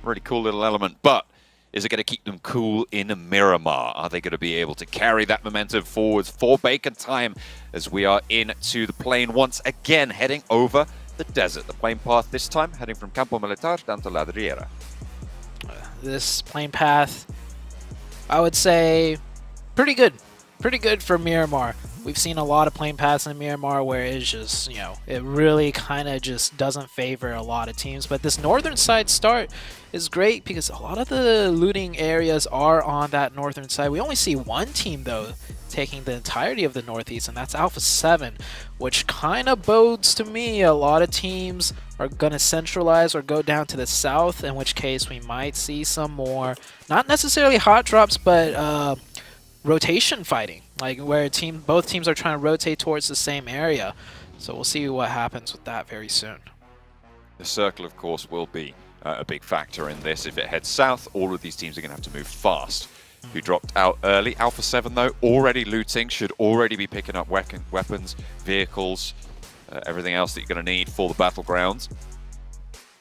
Really cool little element, but is it going to keep them cool in Miramar? Are they going to be able to carry that momentum forwards for Bacon time as we are into the plane once again, heading over the desert? The plane path this time heading from Campo Militar down to La Riera. This plane path, I would say, pretty good. Pretty good for Miramar. We've seen a lot of plane paths in Miramar where it's just, it really kind of just doesn't favor a lot of teams. But this northern side start is great because a lot of the looting areas are on that northern side. We only see one team, though, taking the entirety of the northeast, and that's Alpha 7, which kind of bodes to me a lot of teams are going to centralize or go down to the south, in which case we might see some more, not necessarily hot drops, but rotation fighting, like where both teams are trying to rotate towards the same area. So we'll see what happens with that very soon. The circle, of course, will be a big factor in this. If it heads south, all of these teams are going to have to move fast. Who dropped out early. Alpha 7, though, already looting, should already be picking up weapons, vehicles, everything else that you're going to need for the battlegrounds.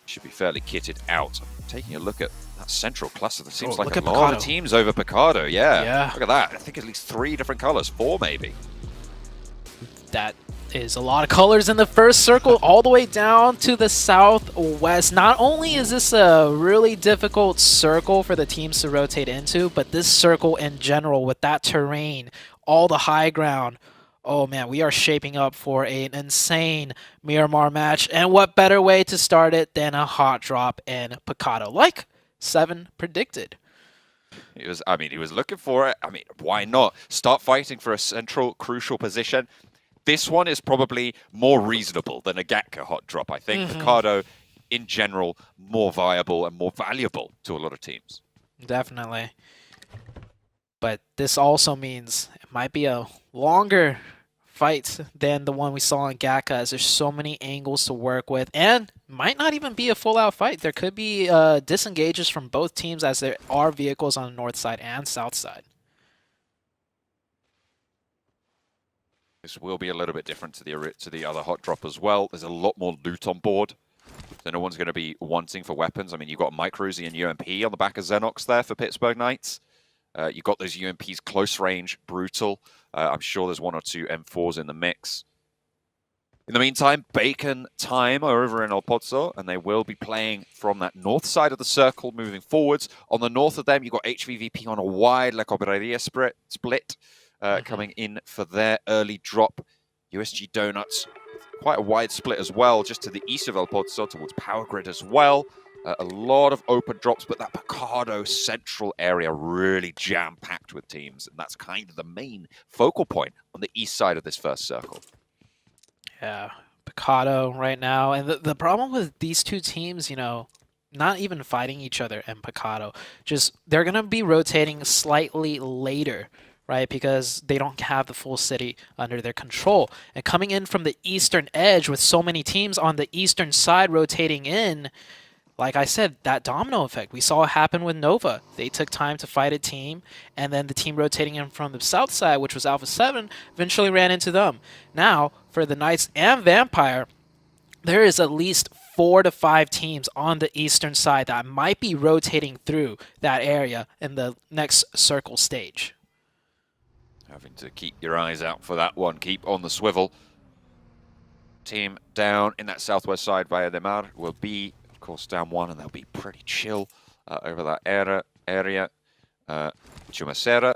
Should be fairly kitted out. Taking a look at that central cluster, there seems like a lot of teams over Picado. Yeah, look at that. I think at least 3 different colors, 4 maybe. That is a lot of colors in the first circle, all the way down to the southwest. Not only is this a really difficult circle for the teams to rotate into, but this circle in general with that terrain, all the high ground, oh man, we are shaping up for an insane Miramar match. And what better way to start it than a hot drop in Picado, like 7 predicted. He was looking for it. I mean, why not? Start fighting for a central, crucial position. This one is probably more reasonable than a Gatka hot drop, I think. Picado, in general, more viable and more valuable to a lot of teams. Definitely. But this also means it might be a longer fight than the one we saw in Gatka, as there's so many angles to work with, and might not even be a full-out fight. There could be disengages from both teams, as there are vehicles on the north side and south side. This will be a little bit different to the other hot drop as well. There's a lot more loot on board, so no one's going to be wanting for weapons. I mean, you've got Microzy and UMP on the back of Xenox there for Pittsburgh Knights. You've got those UMPs close range, brutal. I'm sure there's 1 or 2 M4s in the mix. In the meantime, Bacon time are over in El Pozo, and they will be playing from that north side of the circle moving forwards. On the north of them, you've got HVVP on a wide La Cobreria split. Coming in for their early drop. USG Donuts, quite a wide split as well, just to the east of El Pozo, towards Power Grid as well. A lot of open drops, but that Picado central area really jam-packed with teams, and that's kind of the main focal point on the east side of this first circle. Yeah, Picado right now, and the problem with these two teams, not even fighting each other in Picado, just they're going to be rotating slightly later, right? Because they don't have the full city under their control. And coming in from the eastern edge with so many teams on the eastern side rotating in, like I said, that domino effect. We saw it happen with Nova. They took time to fight a team, and then the team rotating in from the south side, which was Alpha 7, eventually ran into them. Now, for the Knights and Vampire, there is at least 4 to 5 teams on the eastern side that might be rotating through that area in the next circle stage. Having to keep your eyes out for that one. Keep on the swivel. Team down in that southwest side via the Mar will be, of course, down 1, and they'll be pretty chill over that area. Chumacera,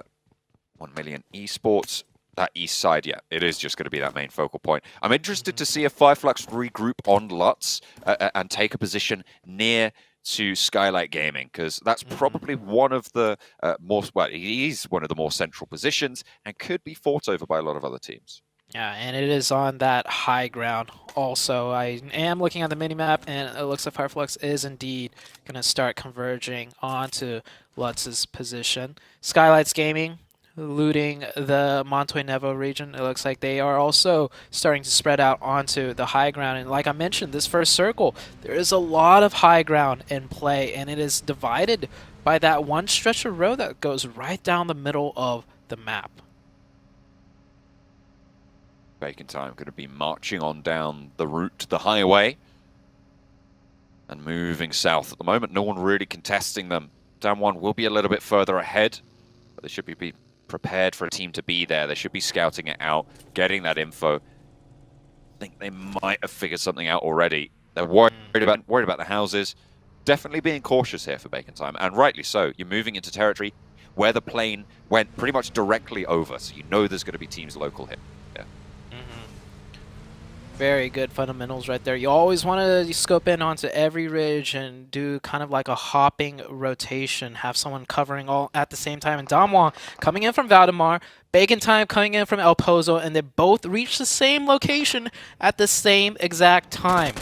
1 million Esports. That east side, yeah, it is just going to be that main focal point. I'm interested to see if Flux regroup on Lutz and take a position near to Skylight Gaming, because that's probably one of the it is one of the more central positions and could be fought over by a lot of other teams. Yeah, and it is on that high ground also. I am looking at the minimap, and it looks like Flux is indeed going to start converging onto Lutz's position. SKYLIGHTZ Gaming looting the Montoy Nevo region. It looks like they are also starting to spread out onto the high ground. And like I mentioned, this first circle, there is a lot of high ground in play, and it is divided by that one stretch of road that goes right down the middle of the map. Bacon time going to be marching on down the route to the highway. and moving south. At the moment, no one really contesting them. Damwon will be a little bit further ahead, but they should be prepared for a team to be there. They should be scouting it out, getting that info. I think they might have figured something out already. They're worried about the houses. Definitely being cautious here for Bacon Time, and rightly so. You're moving into territory where the plane went pretty much directly over, so you know there's going to be teams local here. Yeah. Very good fundamentals right there. You always want to scope in onto every ridge and do kind of like a hopping rotation, have someone covering all at the same time. And Damwon coming in from Valdemar, Bacon Time coming in from El Pozo, and they both reach the same location at the same exact time.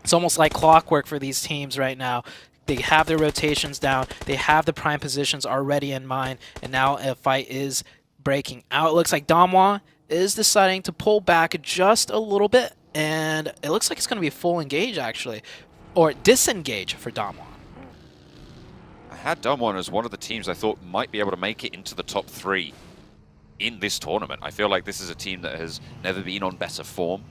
It's almost like clockwork for these teams right now. They have their rotations down, they have the prime positions already in mind, and now a fight is breaking out. It looks like Damwon is deciding to pull back just a little bit, and it looks like it's going to be full engage actually, or disengage for Damwon. I had Damwon as one of the teams I thought might be able to make it into the top 3 in this tournament. I feel like this is a team that has never been on better form.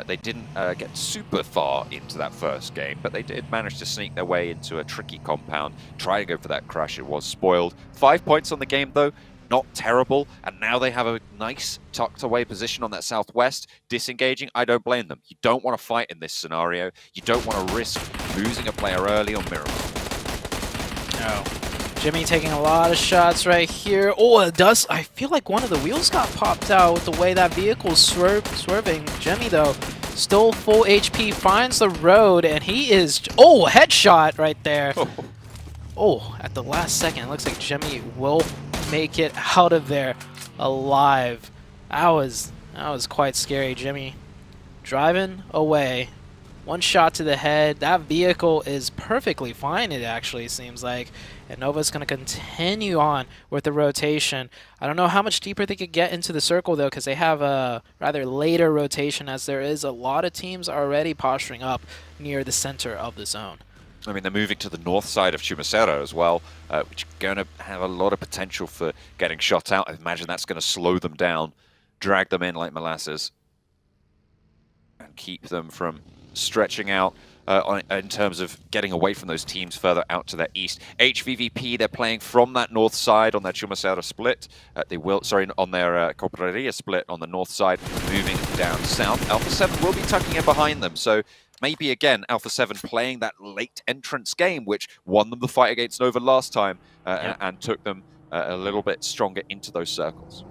They didn't get super far into that first game, but they did manage to sneak their way into a tricky compound, try to go for that crash. It was spoiled. 5 points on the game though, not terrible, and now they have a nice tucked away position on that southwest. Disengaging, I don't blame them. You don't want to fight in this scenario. You don't want to risk losing a player early on Miramar. No. Jimmy taking a lot of shots right here. Oh, it does. I feel like one of the wheels got popped out with the way that vehicle's swerving. Jimmy, though, still full HP, finds the road, and he is... Oh, headshot right there. Oh, at the last second, it looks like Jimmy will make it out of there alive. That was quite scary. Jimmy driving away. One shot to the head. That vehicle is perfectly fine, it actually seems like. And Nova's going to continue on with the rotation. I don't know how much deeper they could get into the circle, though, because they have a rather later rotation, as there is a lot of teams already posturing up near the center of the zone. I mean, they're moving to the north side of Chumacero as well, which is going to have a lot of potential for getting shot out. I imagine that's going to slow them down, drag them in like molasses, and keep them from stretching out in terms of getting away from those teams further out to their east. HVVP, they're playing from that north side on their Chumacero split. They will, sorry, on their Corporeria split on the north side, moving down south. Alpha 7 will be tucking in behind them, so maybe again Alpha 7 playing that late entrance game, which won them the fight against Nova last time and took them a little bit stronger into those circles.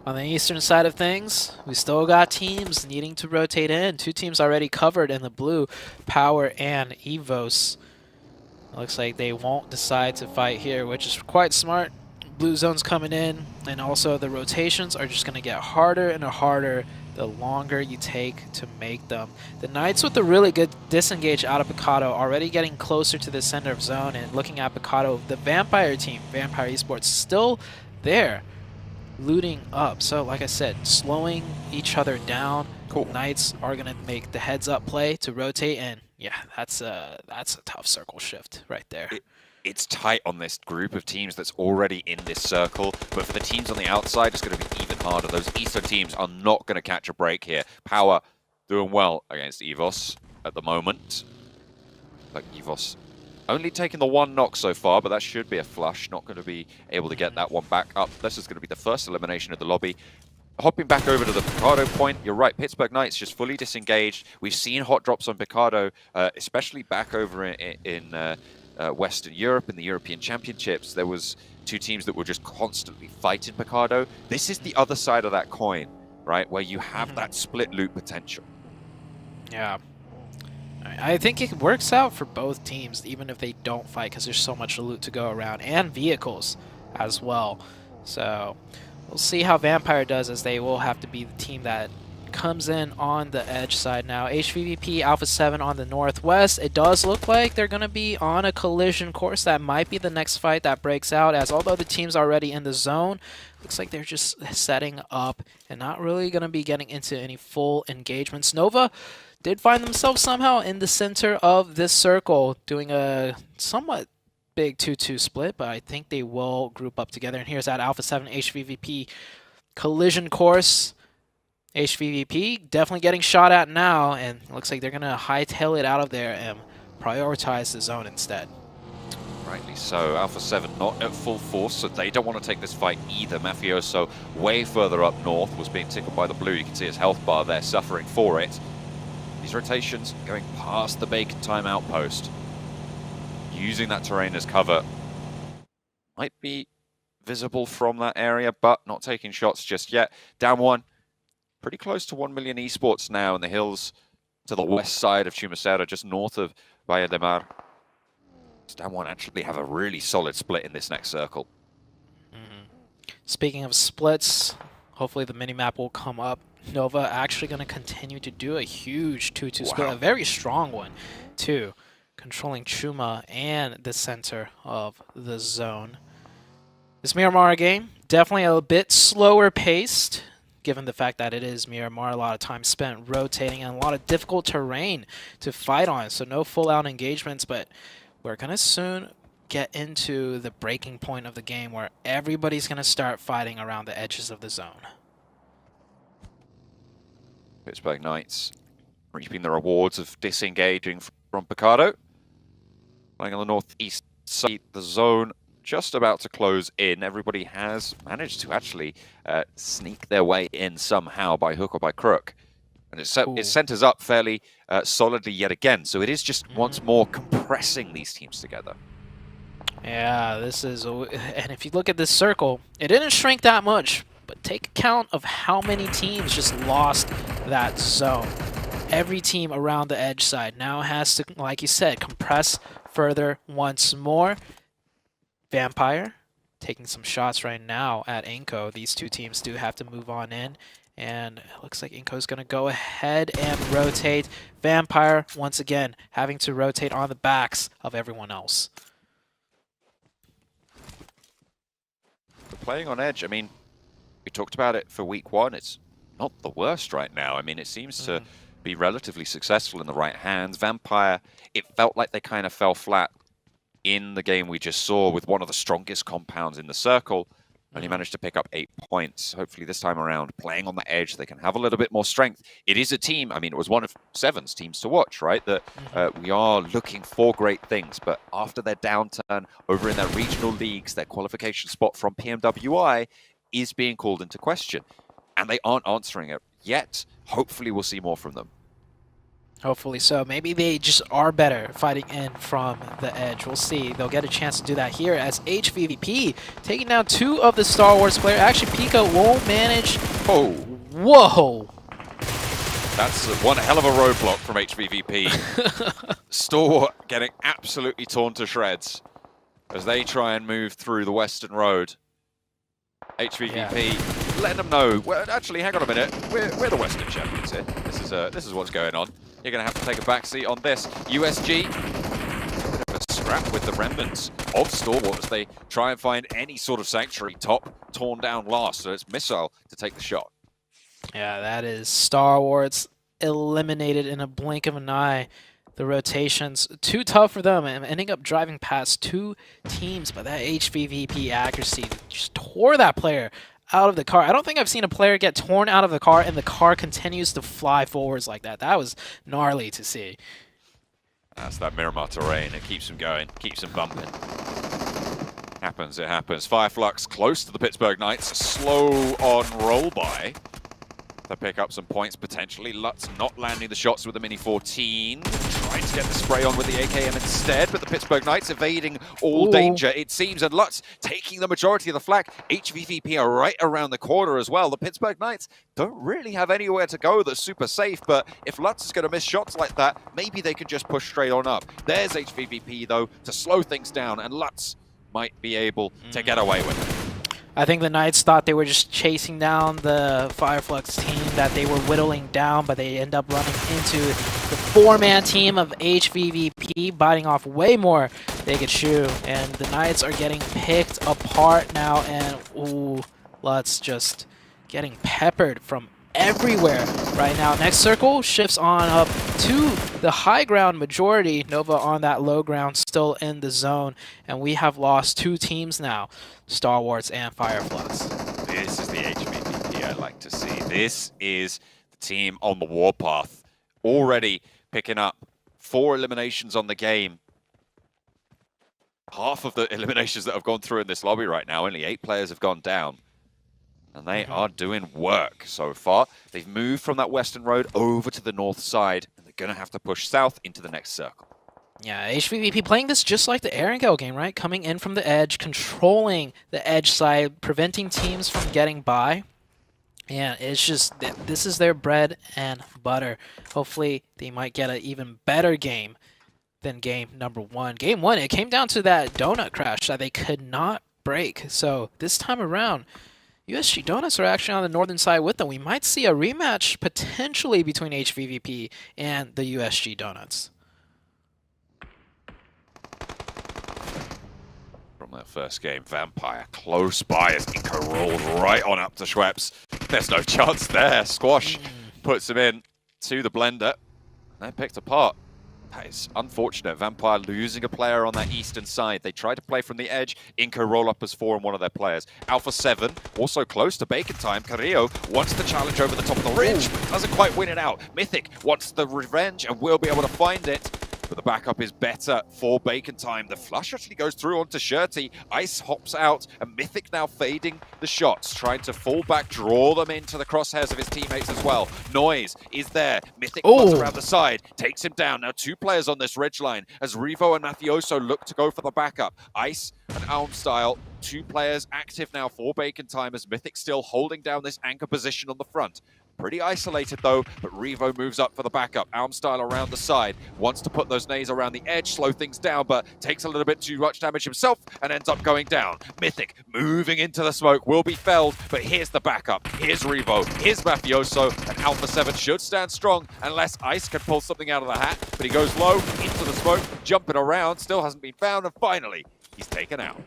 On the eastern side of things, we still got teams needing to rotate in. 2 teams already covered in the blue, POWR and EVOS. Looks like they won't decide to fight here, which is quite smart. Blue zone's coming in, and also the rotations are just going to get harder and harder the longer you take to make them. The Knights with a really good disengage out of Picado, already getting closer to the center of zone, and looking at Picado, the Vampire team, Vampire Esports, still there, looting up. So like I said, slowing each other down. Cool. Knights are going to make the heads up play to rotate, and yeah, that's a tough circle shift right there. It's tight on this group of teams that's already in this circle, but for the teams on the outside, it's going to be even harder. Those Eastern teams are not going to catch a break here. POWR doing well against EVOS at the moment. Like EVOS only taking the 1 knock so far, but that should be a flush. Not going to be able to get that one back up. This is going to be the first elimination of the lobby. Hopping back over to the Picado point, you're right, Pittsburgh Knights just fully disengaged. We've seen hot drops on Picado, especially back over in Western Europe in the European Championships. There was 2 teams that were just constantly fighting Picado. This is the other side of that coin, right, where you have that split loot potential. Yeah. I think it works out for both teams, even if they don't fight, because there's so much loot to go around, and vehicles as well. So we'll see how Vampire does, as they will have to be the team that comes in on the edge side now. HVVP Alpha 7 on the northwest. It does look like they're going to be on a collision course. That might be the next fight that breaks out, as although the team's already in the zone, looks like they're just setting up and not really going to be getting into any full engagements. Nova did find themselves somehow in the center of this circle, doing a somewhat big 2-2 split, but I think they will group up together. And here's that Alpha 7 HVVP collision course. HVVP definitely getting shot at now, and it looks like they're going to hightail it out of there and prioritize the zone instead. Rightly so. Alpha 7 not at full force, so they don't want to take this fight either. Mafioso, way further up north, was being tickled by the blue. You can see his health bar there, suffering for it. These rotations going past the Bacon time outpost. Using that terrain as cover. Might be visible from that area, but not taking shots just yet. Down one. Pretty close to 1 million Esports now in the hills to the west side of Chumacera, just north of Valle de Mar. Down one actually have a really solid split in this next circle. Speaking of splits, hopefully the minimap will come up. Nova actually going to continue to do a huge 2-2 split, a very strong one too, controlling Chuma and the center of the zone. This Miramar game, definitely a bit slower paced, given the fact that it is Miramar, a lot of time spent rotating and a lot of difficult terrain to fight on, so no full-out engagements, but we're going to soon get into the breaking point of the game where everybody's going to start fighting around the edges of the zone. Pittsburgh Knights reaping the rewards of disengaging from Picardo. Playing on the northeast side, the zone just about to close in. Everybody has managed to actually sneak their way in somehow by hook or by crook. And it centers up fairly solidly yet again. So it is just once more compressing these teams together. Yeah, this is... And if you look at this circle, it didn't shrink that much. But take account of how many teams just lost that zone. Every team around the edge side now has to, like you said, compress further once more. Vampire taking some shots right now at iNCO. These two teams do have to move on in. And it looks like iNCO is going to go ahead and rotate. Vampire, once again, having to rotate on the backs of everyone else. Playing on edge, I mean, we talked about it for week one. It's not the worst right now. I mean, it seems to be relatively successful in the right hands. Vampire, it felt like they kind of fell flat in the game we just saw with one of the strongest compounds in the circle. And he managed to pick up 8 points. Hopefully this time around, playing on the edge, they can have a little bit more strength. It is a team, I mean, it was one of Seven's teams to watch, right? That we are looking for great things, but after their downturn over in their regional leagues, their qualification spot from PMWI is being called into question. And they aren't answering it yet. Hopefully we'll see more from them. Hopefully so. Maybe they just are better fighting in from the edge. We'll see. They'll get a chance to do that here as HVVP taking down 2 of the Star Wars players. Actually, Pika won't manage. Oh. Whoa. That's one hell of a roadblock from HVVP. Stalwart getting absolutely torn to shreds as they try and move through the Western Road. HVVP letting them know, well, actually, hang on a minute, we're the Western champions here. This is what's going on. You're going to have to take a backseat on this. USG, a bit of a scrap with the remnants of Stalwart as they try and find any sort of sanctuary. Top torn down last, so it's Missile to take the shot. Yeah, that is Star Wars eliminated in a blink of an eye. The rotations, too tough for them, and ending up driving past 2 teams, but that HVVP accuracy just tore that player out of the car. I don't think I've seen a player get torn out of the car and the car continues to fly forwards like that. That was gnarly to see. That's that Miramar terrain. It keeps him going, keeps him bumping. Happens, it happens. Flux close to the Pittsburgh Knights. Slow on roll by. They pick up some points potentially. Lutz not landing the shots with the Mini 14. Trying to get the spray on with the AKM instead, but the Pittsburgh Knights evading all danger, it seems, and Lutz taking the majority of the flak. HVVP are right around the corner as well. The Pittsburgh Knights don't really have anywhere to go that's super safe, but if Lutz is going to miss shots like that, maybe they could just push straight on up. There's HVVP, though, to slow things down, and Lutz might be able to get away with it. I think the Knights thought they were just chasing down the Fireflux team that they were whittling down, but they end up running into the 4-man team of HVVP, biting off way more they could chew. And the Knights are getting picked apart now, and ooh, Lutz just getting peppered from everywhere right now. Next circle shifts on up to the high ground majority. Nova on that low ground, still in the zone, and we have lost 2 teams now, Star Wars and Fireflux. This is the HVVP I like to see. This is the team on the warpath, already picking up 4 eliminations on the game. Half of the eliminations that have gone through in this lobby right now, only 8 players have gone down. And they are doing work so far. They've moved from that western road over to the north side, and they're going to have to push south into the next circle. Yeah, HVVP playing this just like the iNCO game, right? Coming in from the edge, controlling the edge side, preventing teams from getting by. And it's just, this is their bread and butter. Hopefully, they might get an even better game than game number 1. Game 1, it came down to that donut crash that they could not break. So this time around, USG Donuts are actually on the northern side with them. We might see a rematch potentially between HVVP and the USG Donuts. From that first game, Vampire close by as iNCO rolls right on up to Schweppes. There's no chance there. Squash puts him in to the blender. They're picked apart. That is unfortunate. Vampire losing a player on that eastern side. They tried to play from the edge. iNCO roll up as 4 on one of their players. Alpha 7, also close to bacon time. Carrillo wants the challenge over the top of the ridge, but doesn't quite win it out. Mythic wants the revenge and will be able to find it. But the backup is better for bacon time. The flush actually goes through onto Shirty. Ice hops out, and Mythic now fading the shots, trying to fall back, draw them into the crosshairs of his teammates as well. Noise is there. Mythic runs around the side, takes him down. Now 2 players on this ridge line as Revo and Mafioso look to go for the backup. Ice and Almstyle, 2 players active now for bacon time as Mythic still holding down this anchor position on the front. Pretty isolated though, but Revo moves up for the backup. Almstyle around the side, wants to put those nades around the edge, slow things down, but takes a little bit too much damage himself and ends up going down. Mythic moving into the smoke, will be felled, but here's the backup. Here's Revo, here's Mafioso, and Alpha 7 should stand strong unless Ice can pull something out of the hat, but he goes low, into the smoke, jumping around, still hasn't been found, and finally, he's taken out.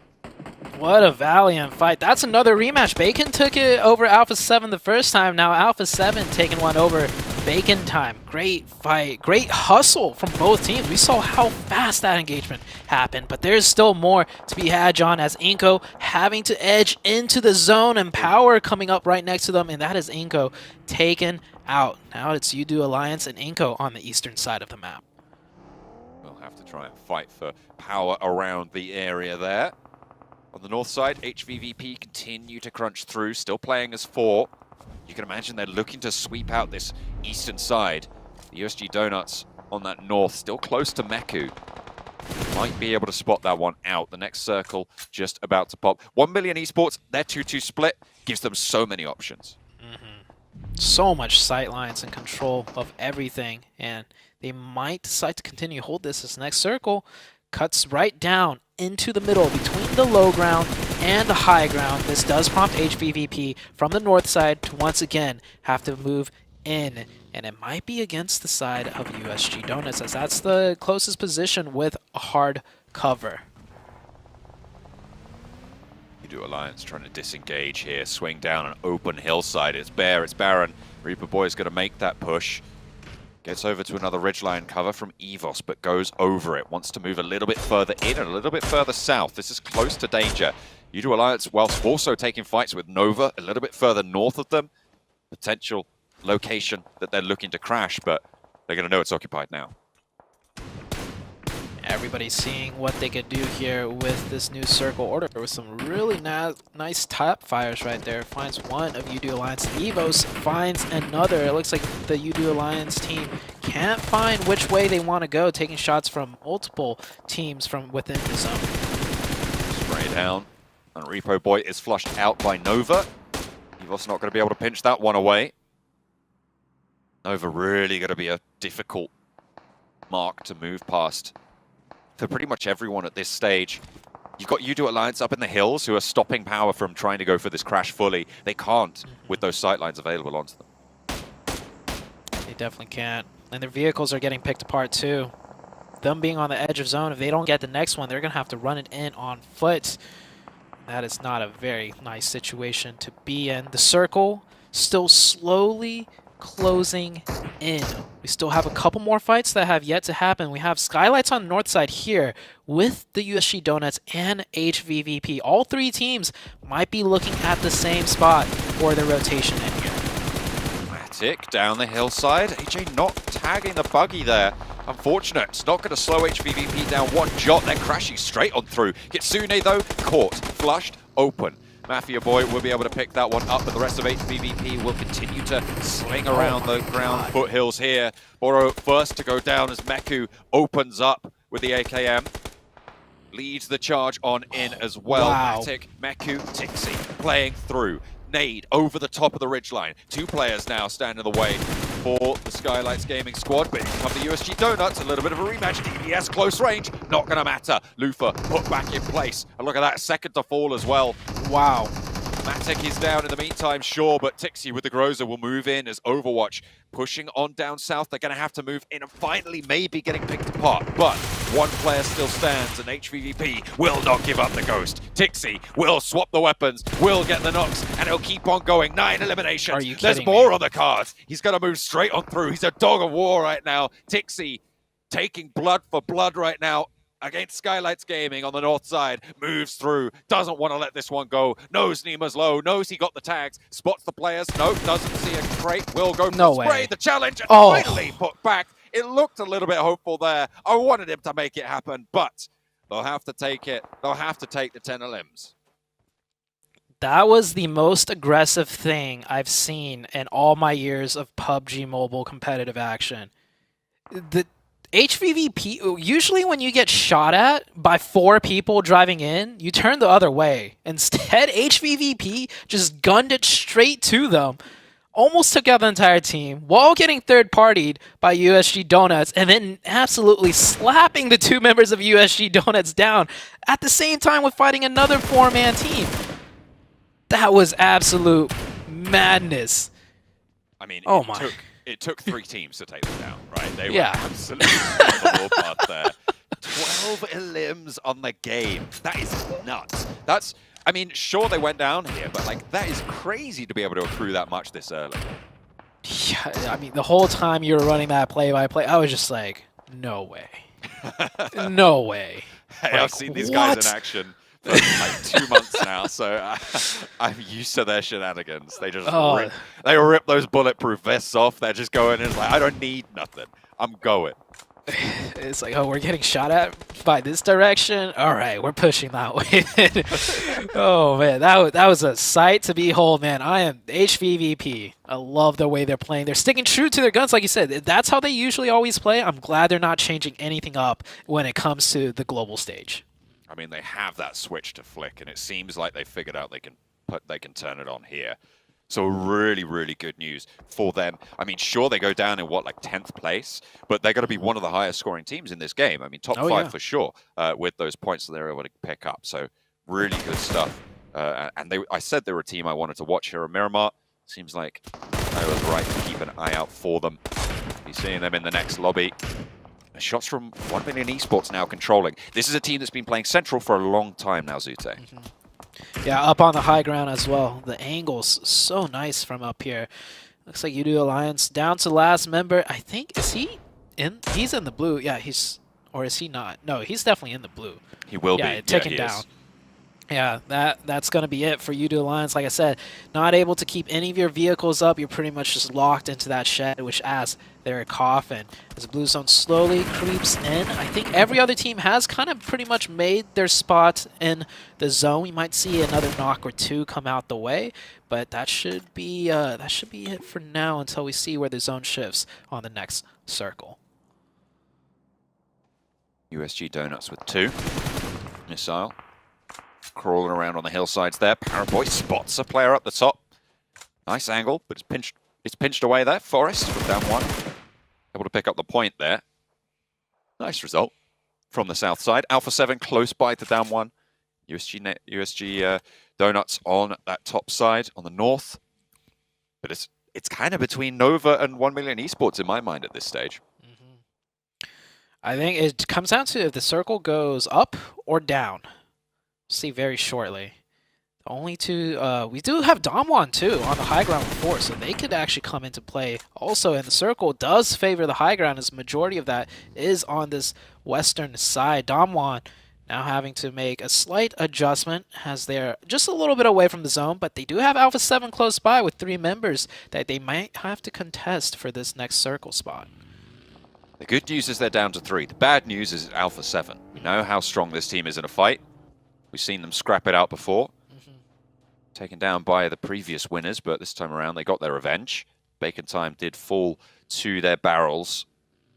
What a valiant fight. That's another rematch. Bacon took it over Alpha 7 the first time. Now Alpha 7 taking one over bacon time. Great fight. Great hustle from both teams. We saw how fast that engagement happened, but there's still more to be had, John, as iNCO having to edge into the zone and POWR coming up right next to them, and that is iNCO taken out. Now it's Yoodo Alliance and iNCO on the eastern side of the map. We'll have to try and fight for power around the area there. On the north side, HVVP continue to crunch through, still playing as 4. You can imagine they're looking to sweep out this eastern side. The USG Donuts on that north, still close to Meku. Might be able to spot that one out. The next circle just about to pop. 1 million Esports, their 2-2 split gives them so many options. So much sight lines and control of everything, and they might decide to continue to hold this next circle. Cuts right down into the middle between the low ground and the high ground. This does prompt HVVP from the north side to once again have to move in, and it might be against the side of USG Donuts as that's the closest position with a hard cover. Yoodo Alliance trying to disengage here, swing down an open hillside. It's bare, it's barren. Reaper Boy's going to make that push. Gets over to another ridgeline cover from EVOS, but goes over it. Wants to move a little bit further in and a little bit further south. This is close to danger. Yoodo Alliance, whilst also taking fights with Nova, a little bit further north of them. Potential location that they're looking to crash, but they're going to know it's occupied now. Everybody's seeing what they could do here with this new circle order with some really nice top fires right there. Finds one of Yoodo Alliance. EVOS finds another. It looks like the Yoodo Alliance team can't find which way they want to go, taking shots from multiple teams from within the zone. Spray down, and Repo Boy is flushed out by Nova. EVOS not going to be able to pinch that one away. Nova really going to be a difficult mark to move past for pretty much everyone at this stage. You've got Yoodo Alliance up in the hills who are stopping POWR from trying to go for this crash fully. They can't with those sightlines available onto them. They definitely can't. And their vehicles are getting picked apart too. Them being on the edge of zone, if they don't get the next one, they're going to have to run it in on foot. That is not a very nice situation to be in. The circle still slowly closing in. We still have a couple more fights that have yet to happen. We have SKYLIGHTZ on the north side here with the USG Donuts and HVVP. All three teams might be looking at the same spot for the rotation in here. Matic down the hillside. AJ not tagging the buggy there. Unfortunate. It's not going to slow HVVP down one jot, then crashing straight on through. Kitsune, though, caught, flushed, open. Mafia Boy will be able to pick that one up, but the rest of HVVP will continue to sling around the ground foothills here. Boro first to go down as Meku opens up with the AKM. Leads the charge on in as well. Wow. Matic, Meku, Tixi playing through. Nade over the top of the ridgeline. Two players now stand in the way for the SKYLIGHTZ gaming squad, but here come the USG Donuts, a little bit of a rematch. DBS close range, not gonna matter. Lufa put back in place, and look at that, second to fall as well. Wow. Matic is down in the meantime, sure, but Tixi with the Groza will move in as Overwatch pushing on down south. They're going to have to move in and finally maybe getting picked apart. But one player still stands and HVVP will not give up the ghost. Tixi will swap the weapons, will get the knocks, and he'll keep on going. 9 eliminations. Are you There's kidding more me? on the cards. He's going to move straight on through. He's a dog of war right now. Tixi taking blood for blood right now against SKYLIGHTZ Gaming on the north side, moves through, doesn't want to let this one go, knows Nima's low, knows he got the tags, spots the players, nope, doesn't see a crate, will go for No the spray, way. the challenge, and Oh. finally put back. It looked a little bit hopeful there. I wanted him to make it happen, but they'll have to take it. They'll have to take the 10 limbs. That was the most aggressive thing I've seen in all my years of PUBG Mobile competitive action. The HVVP, usually when you get shot at by 4 people driving in, you turn the other way. Instead, HVVP just gunned it straight to them, almost took out the entire team, while getting third-partied by USG Donuts, and then absolutely slapping the 2 members of USG Donuts down at the same time with fighting another 4-man team. That was absolute madness. I mean, Oh my. It took 3 teams to take them down, right? They Yeah. were absolutely on the warpath there. 12 limbs on the game. That is nuts. That's, I mean, sure they went down here, but like that is crazy to be able to accrue that much this early. Yeah, I mean, the whole time you were running that play-by-play, I was just like, no way. No way. Hey, Like, I've seen these guys what? in action for like 2 months now, so I'm used to their shenanigans. They just rip those bulletproof vests off. They're just going in like, I don't need nothing. I'm going. It's like, oh, we're getting shot at by this direction. All right, we're pushing that way. Oh man, that was a sight to behold, man. I am HVVP. I love the way they're playing. They're sticking true to their guns, like you said. That's how they usually always play. I'm glad they're not changing anything up when it comes to the global stage. I mean, they have that switch to flick, and it seems like they figured out they can turn it on here. So really, really good news for them. I mean, sure, they go down in what, like 10th place, but they're going to be one of the highest scoring teams in this game. I mean, top 5 for sure with those points that they're able to pick up. So really good stuff. And I said they were a team I wanted to watch here at Miramar. Seems like I was right to keep an eye out for them. You're seeing them in the next lobby. Shots from 1 Million Esports now controlling. This is a team that's been playing Central for a long time now, Zute. Yeah, up on the high ground as well. The angle's so nice from up here. Looks like Yoodo Alliance down to last member. I think, is he in? He's in the blue. Yeah, or is he not? No, he's definitely in the blue. He will be. Yeah, taken down. Is. Yeah, that's going to be it for Yoodo Alliance. Like I said, not able to keep any of your vehicles up. You're pretty much just locked into that shed, which adds their coffin. As Blue Zone slowly creeps in, I think every other team has kind of pretty much made their spot in the zone. We might see another knock or 2 come out the way, but that should be it for now until we see where the zone shifts on the next circle. USG Donuts with 2. Missile. Crawling around on the hillsides there. Paraboy spots a player up the top. Nice angle, but it's pinched away there. Forest with down 1. Able to pick up the point there. Nice result from the south side. Alpha 7 close by to down 1. USG Donuts on that top side on the north. But it's kind of between Nova and 1 Million Esports in my mind at this stage. I think it comes down to if the circle goes up or down. See very shortly. Only two, we do have Damwon too on the high ground with 4, so they could actually come into play. Also, and the circle does favor the high ground, as majority of that is on this western side. Damwon now having to make a slight adjustment as they're just a little bit away from the zone, but they do have Alpha 7 close by with 3 members that they might have to contest for this next circle spot. The good news is they're down to 3. The bad news is Alpha 7. We know how strong this team is in a fight. We've seen them scrap it out before. Taken down by the previous winners, but this time around they got their revenge. Bacon Time did fall to their barrels,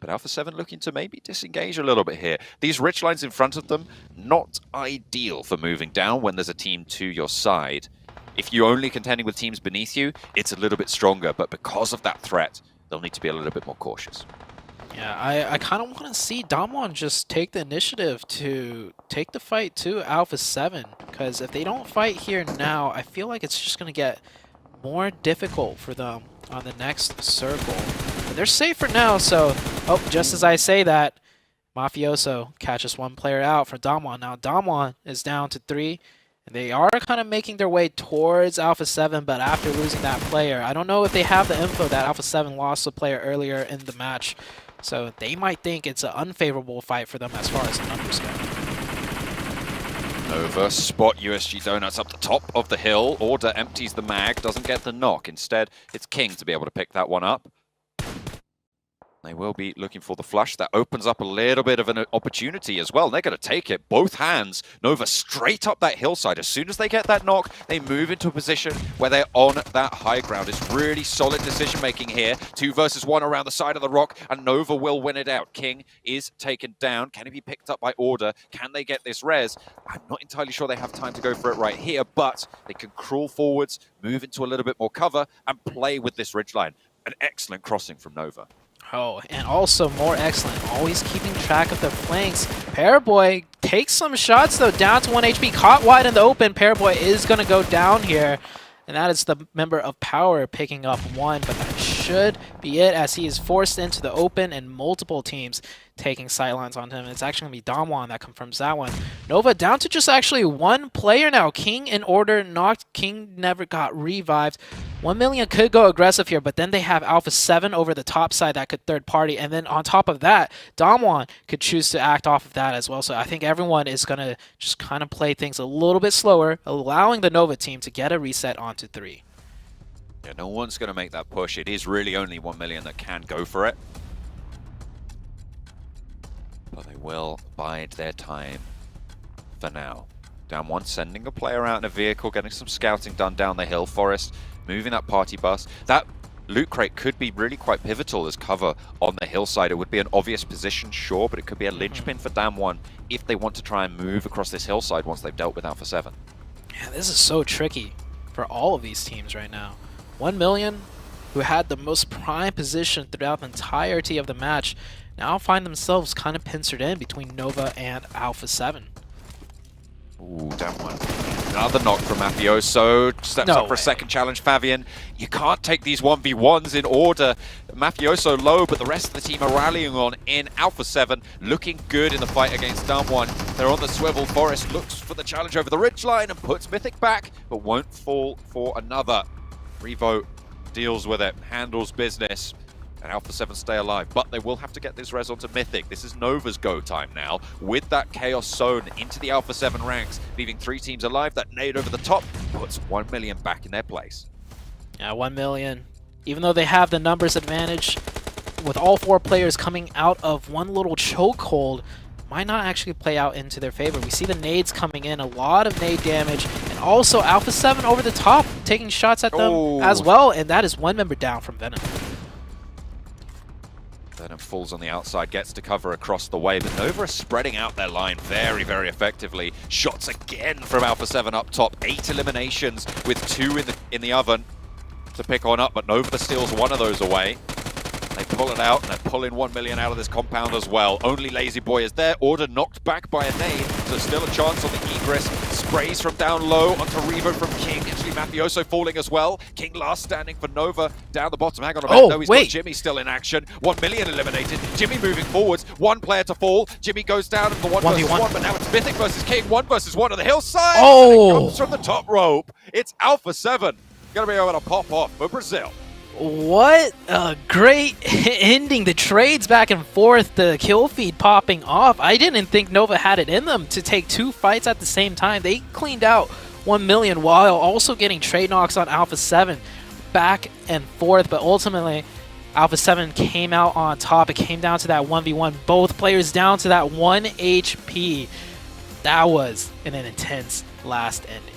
but Alpha 7 looking to maybe disengage a little bit here. These ridge lines in front of them, not ideal for moving down when there's a team to your side. If you're only contending with teams beneath you, it's a little bit stronger, but because of that threat, they'll need to be a little bit more cautious. Yeah, I kind of want to see Damwon just take the initiative to take the fight to Alpha 7, because if they don't fight here now, I feel like it's just going to get more difficult for them on the next circle. But they're safe for now, so, oh, just as I say that, Mafioso catches 1 player out for Damwon. Now Damwon is down to 3, and they are kind of making their way towards Alpha 7, but after losing that player, I don't know if they have the info that Alpha 7 lost a player earlier in the match. So they might think it's an unfavorable fight for them as far as the numbers go. Nova spot USG Donuts up the top of the hill. Order empties the mag, doesn't get the knock. Instead, it's King to be able to pick that one up. They will be looking for the flush. That opens up a little bit of an opportunity as well. They're going to take it. Both hands. Nova straight up that hillside. As soon as they get that knock, they move into a position where they're on that high ground. It's really solid decision-making here. 2 versus 1 around the side of the rock, and Nova will win it out. King is taken down. Can he be picked up by Order? Can they get this res? I'm not entirely sure they have time to go for it right here, but they can crawl forwards, move into a little bit more cover, and play with this ridgeline. An excellent crossing from Nova. Oh, and also more excellent, always keeping track of the flanks. Paraboy takes some shots, though, down to 1 HP. Caught wide in the open. Paraboy is going to go down here. And that is the member of POWR picking up 1, but that should be it as he is forced into the open and multiple teams taking sightlines on him. It's actually going to be Damwon that confirms that one. Nova down to just actually 1 player now. King in Order knocked. King never got revived. 1 million could go aggressive here, but then they have Alpha 7 over the top side that could third party. And then on top of that, Damwon could choose to act off of that as well. So I think everyone is going to just kind of play things a little bit slower, allowing the Nova team to get a reset onto 3. Yeah, no one's going to make that push. It is really only 1 million that can go for it. But they will bide their time for now. Down 1, sending a player out in a vehicle, getting some scouting done down the hill. Forest moving that party bus. That loot crate could be really quite pivotal as cover on the hillside. It would be an obvious position, sure, but it could be a linchpin for Dam 1 if they want to try and move across this hillside once they've dealt with Alpha 7. Yeah, this is so tricky for all of these teams right now. 1 million, who had the most prime position throughout the entirety of the match, now find themselves kind of pincered in between Nova and Alpha 7. Ooh, Dam 1. Another knock from Mafioso. Steps up for a second challenge, Fabian. You can't take these 1v1s in Order. Mafioso low, but the rest of the team are rallying on in. Alpha 7 looking good in the fight against Dam 1. They're on the swivel. Forest looks for the challenge over the ridgeline and puts Mythic back, but won't fall for another. Revo deals with it, handles business, and Alpha 7 stay alive. But they will have to get this res onto Mythic. This is Nova's go time now, with that Chaos Zone into the Alpha 7 ranks, leaving 3 teams alive. That nade over the top puts 1 million back in their place. Yeah, 1 million. Even though they have the numbers advantage, with all 4 players coming out of one little chokehold, might not actually play out into their favor. We see the nades coming in, a lot of nade damage, and also Alpha 7 over the top, taking shots at them as well, and that is 1 member down from Venom. Venom falls on the outside, gets to cover across the way, but Nova are spreading out their line very, very effectively. Shots again from Alpha 7 up top. 8 eliminations with 2 in the oven to pick on up, but Nova steals 1 of those away. They pull it out, and they're pulling 1 million out of this compound as well. Only Lazy Boy is there. Order knocked back by a nade, so still a chance on the egress. Sprays from down low onto Revo from King. Actually, Mafioso falling as well. King last standing for Nova down the bottom. Hang on a minute. No, he's got Jimmy still in action. 1 million eliminated. Jimmy moving forwards. One player to fall. Jimmy goes down in the 1 versus 1, but now it's Mythic versus King. 1 versus 1 on the hillside. Oh! And it comes from the top rope. It's Alpha 7. Gonna be able to pop off for Brazil. What a great ending. The trades back and forth, the kill feed popping off. I didn't think Nova had it in them to take 2 fights at the same time. They cleaned out 1 million while also getting trade knocks on Alpha 7 back and forth, but ultimately Alpha 7 came out on top. It came down to that 1v1. Both players down to that 1 HP. That was an intense last ending.